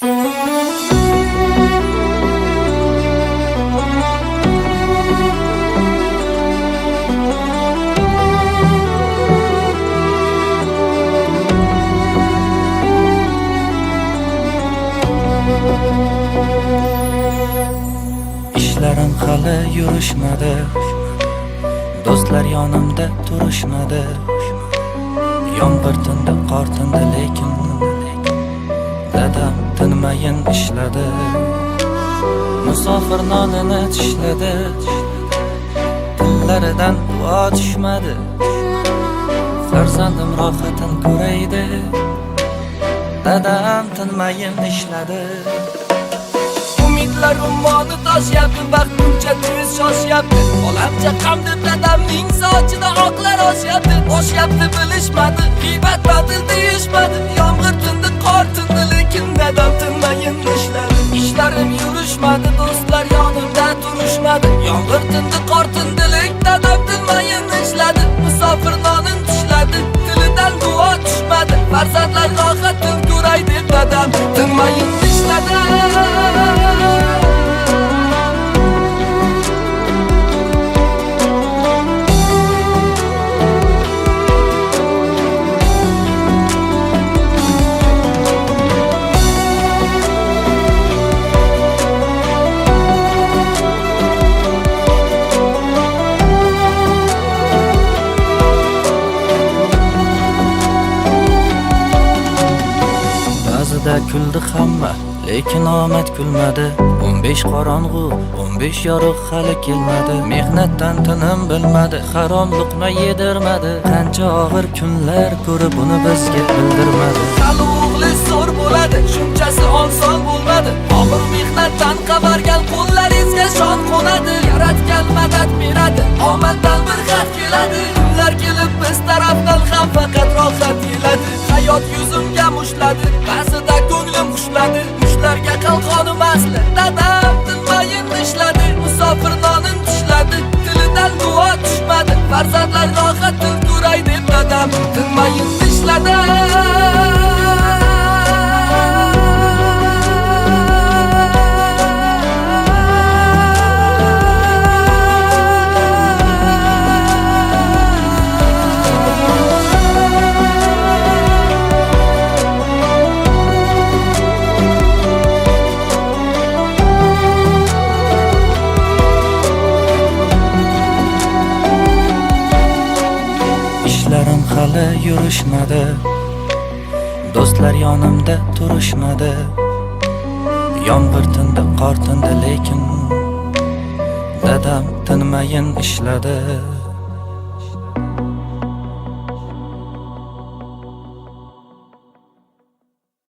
İşlerim hali yurishmadi, do'stlar yonimda turishmadi. Yomg'ir tindi, qor tindi, lekin dadam tinmayin ishladi. Musofir nonini tishladi, tillaridan duo tushmadi. Farzandim rohatin ko'raydi, dadam tinmayin ishladi. Umidlar ummoni toshyapti, vaqt buncha tez shoshyapti. Olamcha qamdi dadamning sochida oqlar oshyapti bilishmadi, g'iybat batil deyishmadi. Yomg'ir tindi, qor tindi, lekin dadam tinmayin ishladi. Ishlarim yurishmadi, do'stlar yonimda turishmadi. Yomg'ir tindi, qor tindi, lekin dadam tinmayin ishladi. Musofir nonin tishladi, tilidan duo tushmadi. Farzandlar rohatin ko'ray deb dadam tinmayin ishladi. Ba'zida kuldi hamma, lekin omad kulmadi. 15 qorong'u, 15 yorug' hali kelmadi. Mehnatdan tinim bilmadi, harom luqma yedirmadi. Qancha og'ir kunlar ko'rib uni bizga bildirmadi. Hali o'g'li zo'r bo'ladi, shunchasi oson bo'lmadi. Og'ir mehnatdan qavargan qo'llaringizga shon qo'nadi. Yaratgan madad beradi, omaddan bir xat keladi. Kunlar kelib biz tarafdan ham faqat rohat keladi. Hayot yuzimga mushladi, ba'zida ko'nglim xushladi. Mushlarga qalqonim asli, dadam tinmayin ishladi. Musofir nonin tishladi, tilidan duo tushmadi. Farzandlar rohatin ko'ray deb dadam tinmayin ishladi. İşlerim hali yurishmadi, do'stlar yonimda turishmadi. Yomg'ir tindi, qor tindi, lekin dadam tinmayin ishladi.